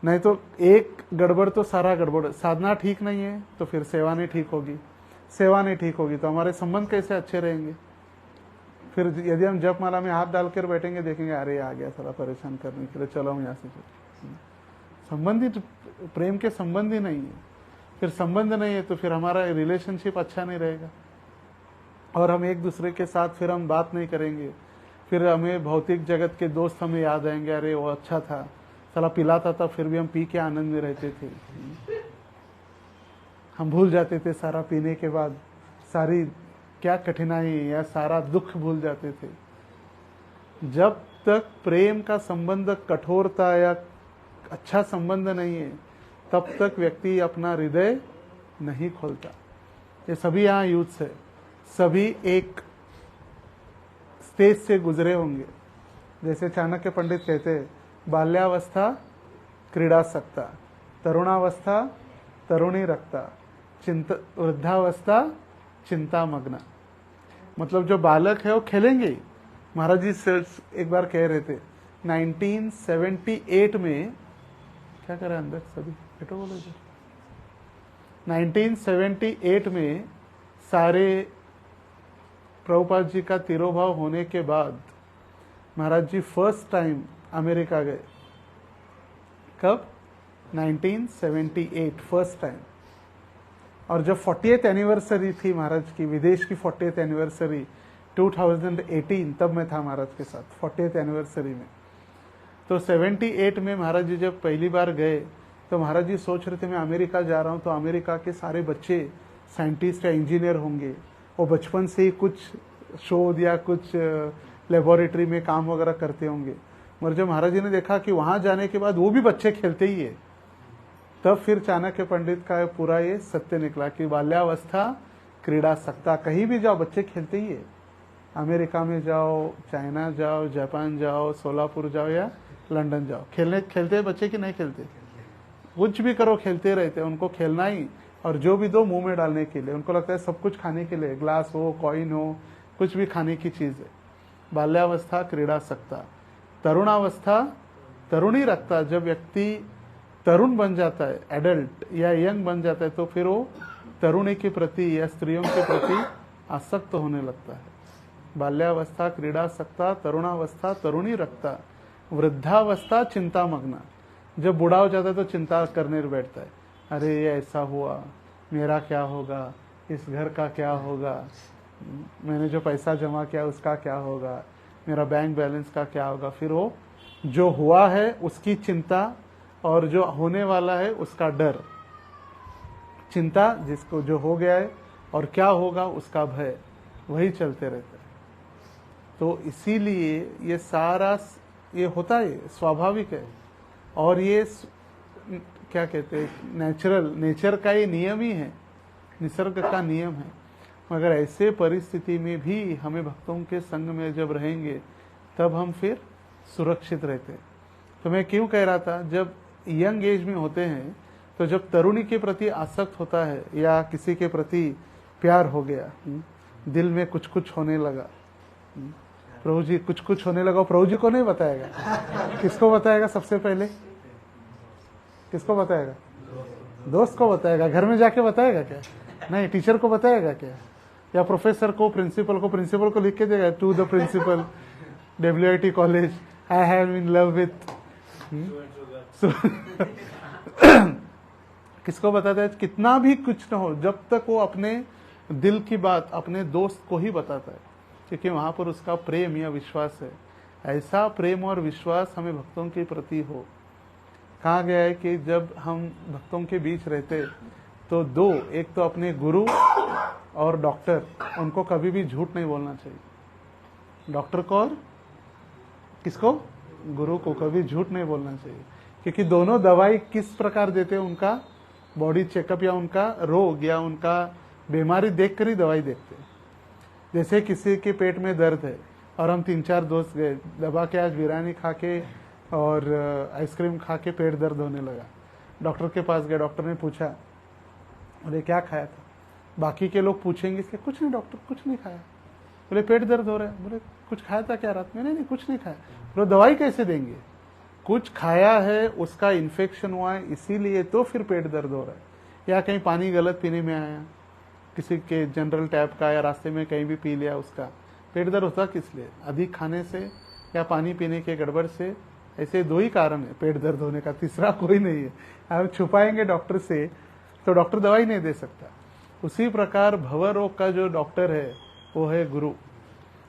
A: नहीं तो एक गड़बड़ तो सारा गड़बड़। साधना ठीक नहीं है तो फिर सेवा नहीं ठीक होगी, सेवा नहीं ठीक होगी तो हमारे संबंध कैसे अच्छे रहेंगे। फिर यदि हम जप माला में हाथ डालकर बैठेंगे, देखेंगे अरे आ गया सारा परेशान करने के लिए, चलो हम यहाँ से। संबंधित प्रेम के संबंध ही नहीं है, फिर संबंध नहीं है तो फिर हमारा रिलेशनशिप अच्छा नहीं रहेगा, और हम एक दूसरे के साथ फिर हम बात नहीं करेंगे। फिर हमें भौतिक जगत के दोस्त हमें याद आएंगे, अरे वो अच्छा था, साला पिलाता था फिर भी हम पी के आनंद में रहते थे। हम भूल जाते थे सारा पीने के बाद, सारी क्या कठिनाई या सारा दुख भूल जाते थे। जब तक प्रेम का संबंध कठोरता या अच्छा संबंध नहीं है तब तक व्यक्ति अपना हृदय नहीं खोलता। ये सभी यहाँ यूथ है, सभी एक स्टेज से गुजरे होंगे। जैसे चाणक्य पंडित कहते हैं, बाल्यावस्था क्रीडासक्ता, तरुणावस्था तरुणी रक्ता, वृद्धावस्था चिंता मग्ना। मतलब जो बालक है वो खेलेंगे ही। महाराज जी एक बार कह रहे थे 1978 में, क्या कर रहे हैं अंदर सभी, बेटो बोलो। 1978 में सारे प्रभुपाद जी का तिरोभाव होने के बाद महाराज जी फर्स्ट टाइम अमेरिका गए। कब? 1978 फर्स्ट टाइम। और जब 40th एनिवर्सरी थी महाराज की, विदेश की 40th एनिवर्सरी 2018, तब मैं था महाराज के साथ 40th एनिवर्सरी में। तो 78 में महाराज जी जब पहली बार गए तो महाराज जी सोच रहे थे मैं अमेरिका जा रहा हूँ तो अमेरिका के सारे बच्चे साइंटिस्ट या इंजीनियर होंगे, वो बचपन से ही कुछ शोध या कुछ लेबोरेटरी में काम वगैरह करते होंगे। मगर जब महाराज जी ने देखा कि वहां जाने के बाद वो भी बच्चे खेलते ही है, तब फिर चाणक्य पंडित का पूरा ये सत्य निकला कि बाल्यावस्था क्रीड़ा सकता। कहीं भी जाओ बच्चे खेलते ही है। अमेरिका में जाओ, चाइना जाओ, जापान जाओ, सोलापुर जाओ या लंदन जाओ, खेलते बच्चे कि नहीं खेलते? कुछ भी करो खेलते रहते, उनको खेलना ही। और जो भी दो मुंह में डालने के लिए, उनको लगता है सब कुछ खाने के लिए, ग्लास हो, कॉइन हो, कुछ भी खाने की चीज है। बाल्यावस्था क्रीड़ा सकता, तरुणावस्था तरुणी रखता। जब व्यक्ति तरुण बन जाता है, एडल्ट या यंग बन जाता है, तो फिर वो तरुणी के प्रति या स्त्रियों के प्रति आसक्त होने लगता है। बाल्यावस्था क्रीड़ा सकता, तरुणावस्था तरुणी रखता, वृद्धावस्था चिंता मग्ना। जब बूढ़ा हो जाता है तो चिंता करने बैठता है, अरे ये ऐसा हुआ, मेरा क्या होगा, इस घर का क्या होगा, मैंने जो पैसा जमा किया उसका क्या होगा, मेरा बैंक बैलेंस का क्या होगा। फिर वो जो हुआ है उसकी चिंता और जो होने वाला है उसका डर। चिंता जिसको जो हो गया है और क्या होगा उसका भय, वही चलते रहता है। तो इसीलिए ये सारा ये होता है, स्वाभाविक है। और ये क्या कहते हैं, नेचर का ये नियम ही है, निसर्ग का नियम है। मगर ऐसे परिस्थिति में भी हमें भक्तों के संग में जब रहेंगे तब हम फिर सुरक्षित रहते हैं। तो मैं क्यों कह रहा था, जब यंग एज में होते हैं तो जब तरुणी के प्रति आसक्त होता है या किसी के प्रति प्यार हो गया, दिल में कुछ कुछ होने लगा, प्रभु जी कुछ कुछ होने लगा, प्रभु जी को नहीं बताएगा, किसको बताएगा? सबसे पहले किसको बताएगा? दोस्त को बताएगा। घर में जाके बताएगा क्या? नहीं। टीचर को बताएगा क्या? या प्रोफेसर को, प्रिंसिपल को लिख के देगा, to the principal WIT college, I have in love with. किसको बताता है? कितना भी कुछ न हो, जब तक वो अपने दिल की बात अपने दोस्त को ही बताता है, क्योंकि वहां पर उसका प्रेम या विश्वास है। ऐसा प्रेम और विश्वास हमें भक्तों के प्रति हो। कहा गया है कि जब हम भक्तों के बीच रहते तो दो, एक तो अपने गुरु और डॉक्टर, उनको कभी भी झूठ नहीं बोलना चाहिए। डॉक्टर को और किसको? गुरु को कभी झूठ नहीं बोलना चाहिए, क्योंकि दोनों दवाई किस प्रकार देते हैं, उनका बॉडी चेकअप या उनका रोग या उनका बीमारी देखकर ही दवाई देखते हैं। जैसे किसी के पेट में दर्द है और हम 3-4 दोस्त गए, दबा के आज बिरयानी खा के और आइसक्रीम खा के पेट दर्द होने लगा। डॉक्टर के पास गए, डॉक्टर ने पूछा, बोले क्या खाया था? बाकी के लोग पूछेंगे इसके, कुछ नहीं डॉक्टर, कुछ नहीं खाया। बोले पेट दर्द हो रहा है। बोले कुछ खाया था क्या रात में? नहीं, कुछ नहीं खाया। बोले दवाई कैसे देंगे? कुछ खाया है, उसका इन्फेक्शन हुआ है, इसीलिए तो फिर पेट दर्द हो रहा है। या कहीं पानी गलत पीने में आया, किसी के जनरल टैप का, या रास्ते में कहीं भी पी लिया, उसका पेट दर्द होता किस लिए? अधिक खाने से या पानी पीने के गड़बड़ से। ऐसे 2 ही कारण है पेट दर्द होने का, तीसरा कोई नहीं है। आप छुपाएंगे डॉक्टर से तो डॉक्टर दवाई नहीं दे सकता। उसी प्रकार भव रोग का जो डॉक्टर है वो है गुरु।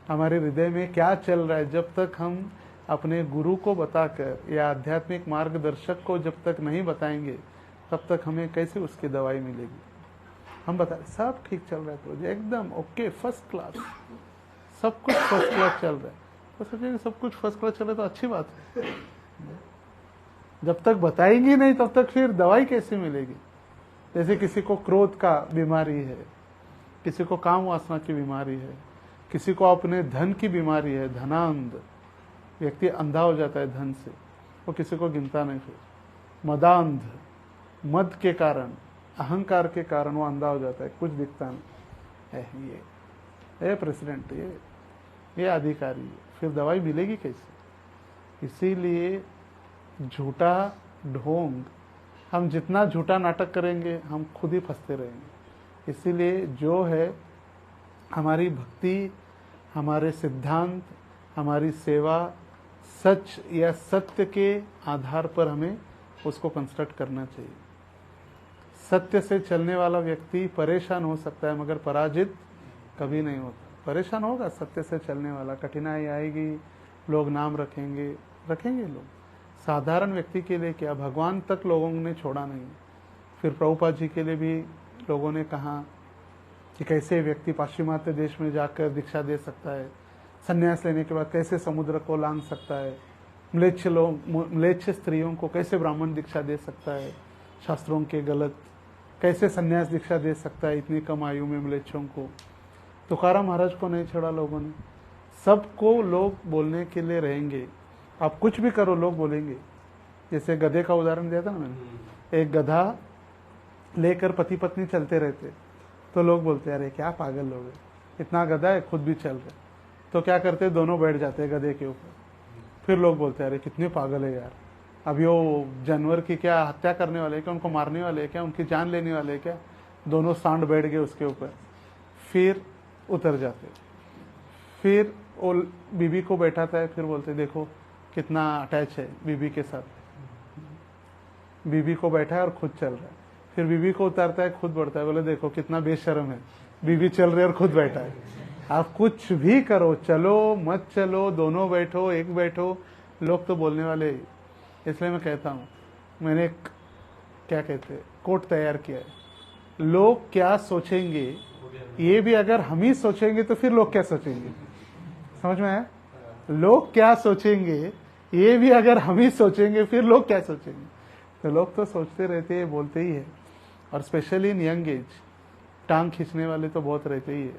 A: हमारे हृदय में क्या चल रहा है, जब तक हम अपने गुरु को बताकर या आध्यात्मिक मार्गदर्शक को जब तक नहीं बताएंगे, तब तक हमें कैसे उसकी दवाई मिलेगी? हम बता सब ठीक चल रहा है तो एकदम ओके, फर्स्ट क्लास, सब कुछ फर्स्ट क्लास चल रहा है। तो सोचिए सब कुछ फर्स्ट क्लास चल रहा है तो अच्छी बात है। जब तक बताएंगे नहीं तब तक फिर दवाई कैसे मिलेगी? जैसे किसी को क्रोध का बीमारी है, किसी को काम वासना की बीमारी है, किसी को अपने धन की बीमारी है, धनांध, व्यक्ति अंधा हो जाता है धन से, वो किसी को गिनता नहीं। फिर मदांध, मद के कारण, अहंकार के कारण वो अंधा हो जाता है, कुछ दिखता नहीं। ये प्रेसिडेंट, ये अधिकारी, फिर दवाई मिलेगी कैसे? इसीलिए झूठा ढोंग, हम जितना झूठा नाटक करेंगे हम खुद ही फंसते रहेंगे। इसीलिए जो है हमारी भक्ति हमारे सिद्धांत, हमारी सेवा सच या सत्य के आधार पर हमें उसको कंस्ट्रक्ट करना चाहिए। सत्य से चलने वाला व्यक्ति परेशान हो सकता है मगर पराजित कभी नहीं होता। परेशान होगा सत्य से चलने वाला, कठिनाई आएगी, लोग नाम रखेंगे लोग। साधारण व्यक्ति के लिए क्या, भगवान तक लोगों ने छोड़ा नहीं। फिर प्रभुपाद जी के लिए भी लोगों ने कहा कि कैसे व्यक्ति पाश्चिमात्य देश में जाकर दीक्षा दे सकता है, संन्यास लेने के बाद कैसे समुद्र को लांघ सकता है, म्लेच्छ स्त्रियों को कैसे ब्राह्मण दीक्षा दे सकता है, शास्त्रों के गलत, कैसे संन्यास दीक्षा दे सकता है इतनी कम आयु में म्लेच्छों को। तुकाराम महाराज को नहीं छोड़ा लोगों ने। सबको लोग बोलने के लिए रहेंगे, आप कुछ भी करो लोग बोलेंगे। जैसे गधे का उदाहरण दिया था ना मैंने, एक गधा लेकर पति पत्नी चलते रहते तो लोग बोलते अरे क्या पागल लोग हैं, इतना गधा है खुद भी चल रहे। तो क्या करते, दोनों बैठ जाते गधे के ऊपर। फिर लोग बोलते अरे कितने पागल है यार, अभी वो जानवर की क्या हत्या करने वाले क्या, उनको मारने वाले क्या, उनकी जान लेने वाले क्या। दोनों सांड बैठ गए उसके ऊपर, फिर उतर जाते। फिर वो बीबी को बैठाता है, फिर बोलते देखो कितना अटैच है बीबी के साथ, बीबी को बैठा है और खुद चल रहा है। फिर बीबी को उतारता है, खुद बढ़ता है, बोले देखो कितना बेशर्म है, बीबी चल रही है और खुद बैठा है। आप कुछ भी करो, चलो मत चलो, दोनों बैठो एक बैठो, लोग तो बोलने वाले। इसलिए मैं कहता हूँ, मैंने एक क्या कहते हैं कोट तैयार किया है, लोग क्या सोचेंगे ये भी अगर हम ही सोचेंगे तो फिर लोग क्या सोचेंगे। समझ में आया? लोग क्या सोचेंगे ये भी अगर हम ही सोचेंगे फिर लोग क्या सोचेंगे। तो लोग तो सोचते रहते हैं, बोलते ही है। और स्पेशली इन यंग एज टांग खींचने वाले तो बहुत रहते ही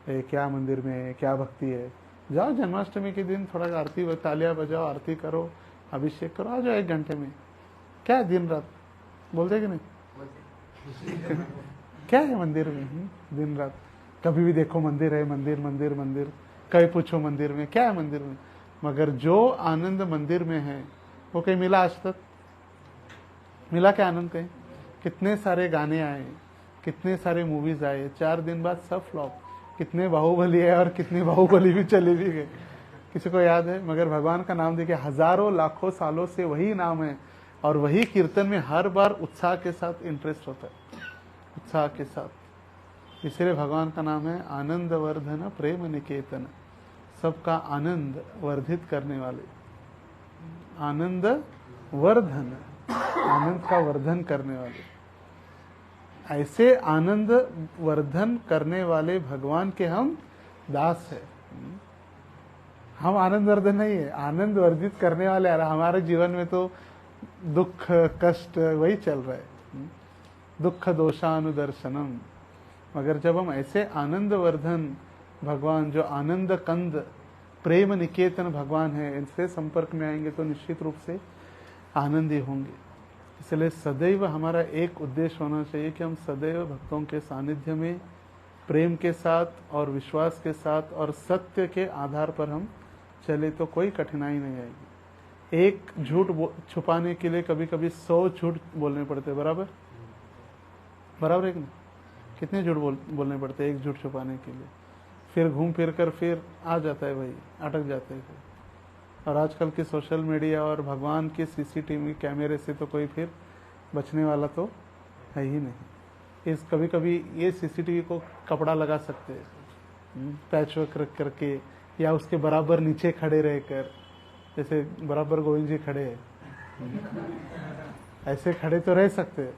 A: है, क्या मंदिर में है, क्या भक्ति है। जाओ जन्माष्टमी के दिन थोड़ा आरती, तालियां बजाओ, आरती करो, अभिषेक करो, आ जाओ 1 घंटे में। क्या दिन रात बोलते कि नहीं? क्या है मंदिर में दिन रात, कभी भी देखो मंदिर है, मंदिर मंदिर मंदिर, कहीं पूछो मंदिर में क्या है। मंदिर में मगर जो आनंद मंदिर में है वो कहीं मिला आज तक? मिला क्या आनंद कहीं? कितने सारे गाने आए, कितने सारे मूवीज आए, 4 दिन बाद सब फ्लॉप। कितने बाहुबली है और कितनी बाहुबली भी चली भी गई, किसी को याद है? मगर भगवान का नाम देखिए, हजारों लाखों सालों से वही नाम है और वही कीर्तन में हर बार उत्साह के साथ इंटरेस्ट होता है, उत्साह के साथ। इसलिए भगवान का नाम है आनंद वर्धन प्रेम निकेतन, सबका आनंद वर्धित करने वाले। आनंद वर्धन, आनंद का वर्धन करने वाले। ऐसे आनंद वर्धन करने वाले भगवान के हम दास है। हम आनंद वर्धन नहीं है, आनंद वर्धित करने वाले। हमारे जीवन में तो दुख कष्ट वही चल रहा है, दुख दोषानुदर्शनम। मगर जब हम ऐसे आनंद वर्धन भगवान, जो आनंद कंद प्रेम निकेतन भगवान है, इनसे संपर्क में आएंगे तो निश्चित रूप से आनंदी होंगे। इसलिए सदैव हमारा एक उद्देश्य होना चाहिए कि हम सदैव भक्तों के सानिध्य में प्रेम के साथ और विश्वास के साथ और सत्य के आधार पर हम चले तो कोई कठिनाई नहीं आएगी। एक झूठ छुपाने के लिए कभी कभी 100 झूठ बोलने पड़ते, बराबर बराबर है कि नहीं? कितने झूठ बोलने पड़ते हैं एक झूठ छुपाने के लिए। फिर घूम फिर कर फिर आ जाता है भाई, अटक जाते हैं फिर। और आजकल की सोशल मीडिया और भगवान के सीसीटीवी कैमरे से तो कोई फिर बचने वाला तो है ही नहीं। इस कभी कभी ये सीसीटीवी को कपड़ा लगा सकते हैं पैचवर्क रख करके, या उसके बराबर नीचे खड़े रहकर, जैसे बराबर गोविंद जी खड़े हैं ऐसे खड़े तो रह सकते हैं,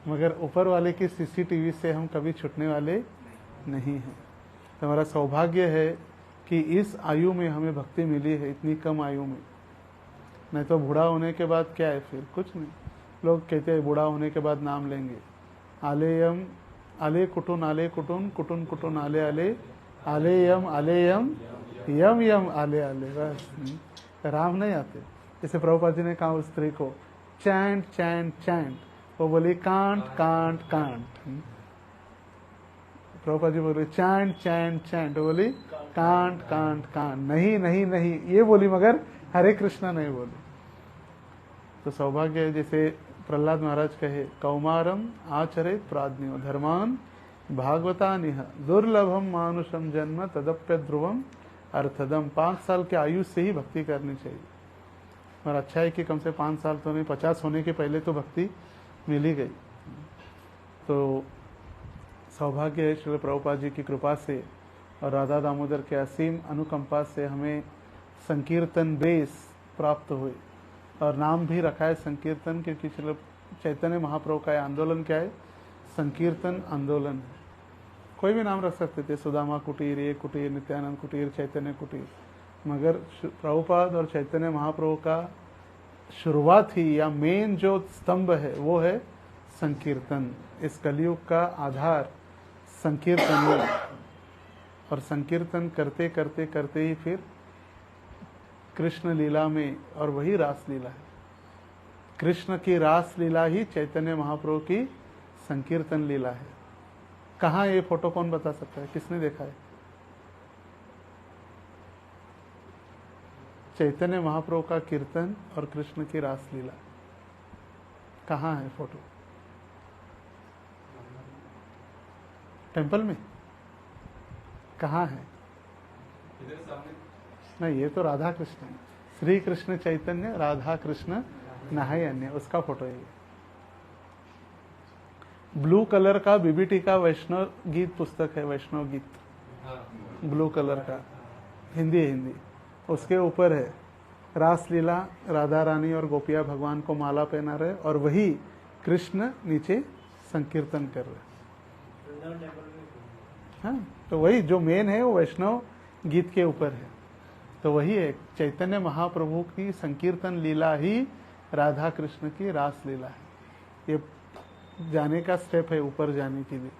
A: मगर ऊपर वाले की सीसीटीवी से हम कभी छूटने वाले नहीं हैं। तो हमारा सौभाग्य है कि इस आयु में हमें भक्ति मिली है, इतनी कम आयु में। नहीं तो बूढ़ा होने के बाद क्या है, फिर कुछ नहीं। लोग कहते हैं बूढ़ा होने के बाद नाम लेंगे, आलेयम आले कुटुन कुटुन कुटुन आले आले आलेयम यम यम आले आले, बस राम नहीं आते। जैसे प्रभुपाद जी ने कहा उस स्त्री को चैंट चैंट चैंट, वो बोली can't can't can't. Prabhupada ji बोले चैंट चैंट चैंट, वो बोली कांट कांट कांट, नहीं नहीं नहीं ये बोली, मगर हरे कृष्णा नहीं बोली। तो सौभाग्य है, जैसे प्रहलाद महाराज कहे, कौमारम आचरित प्राज्ञो धर्मान भागवता निह दुर्लभम मानुषम जन्म तदप्य ध्रुवम अर्थदम। 5 साल के आयु से ही भक्ति करनी चाहिए। और अच्छा है कि कम से 5 साल तो नहीं, 50 होने के पहले तो भक्ति मिल ही गई। तो सौभाग्य है श्रील प्रभुपाद जी की कृपा से और राधा दामोदर के असीम अनुकंपा से हमें संकीर्तन बेस प्राप्त हुई। और नाम भी रखा है संकीर्तन, क्योंकि श्रील चैतन्य महाप्रभु का यह आंदोलन क्या है? संकीर्तन आंदोलन। कोई भी नाम रख सकते थे, सुदामा कुटीर, ये कुटीर, नित्यानंद कुटीर, चैतन्य कुटीर, मगर प्रभुपाद और चैतन्य महाप्रभु का शुरुआत ही या मेन जो स्तंभ है वो है संकीर्तन। इस कलयुग का आधार संकीर्तन है। और संकीर्तन करते करते करते ही फिर कृष्ण लीला में, और वही रास लीला है। कृष्ण की रास लीला ही चैतन्य महाप्रभु की संकीर्तन लीला है। कहाँ ये फोटो कौन बता सकता है? किसने देखा है? चैतन्य महाप्रभु का कीर्तन और कृष्ण की रास लीला कहाँ है फोटो? टेंपल में? कहाँ है? नहीं, ये तो राधा कृष्ण है। श्री कृष्ण चैतन्य राधा कृष्ण नहाय अन्य, उसका फोटो है ये। ब्लू कलर का बीबीटी का वैष्णव गीत पुस्तक है, वैष्णव गीत, ब्लू कलर का, हिंदी है, हिंदी। उसके ऊपर है रासलीला, राधा रानी और गोपिया भगवान को माला पहना रहे और वही कृष्ण नीचे संकीर्तन कर रहे। हाँ, तो वही जो मेन है वो वैष्णव गीत के ऊपर है। तो वही है चैतन्य महाप्रभु की संकीर्तन लीला ही राधा कृष्ण की रास लीला है। ये जाने का स्टेप है ऊपर जाने के लिए।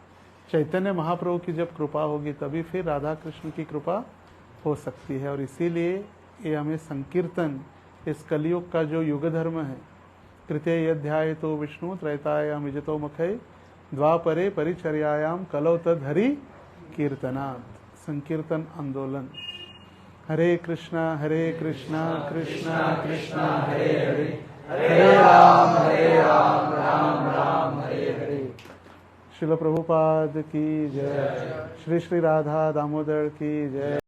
A: चैतन्य महाप्रभु की जब कृपा होगी तभी फिर राधा कृष्ण की कृपा हो सकती है। और इसीलिए ये हमें संकीर्तन, इस कलयुग का जो युग धर्म है, तृतीय अध्याय तो विष्णु त्रैतायाम विजतो मखय द्वापरे परिचर्यायाम कलौ तद हरि कीर्तनात्, संकीर्तन आंदोलन। हरे कृष्णा कृष्णा कृष्णा हरे हरे, हरे राम राम राम हरे हरे। श्रील प्रभुपाद की जय। श्री श्री राधा दामोदर की जय।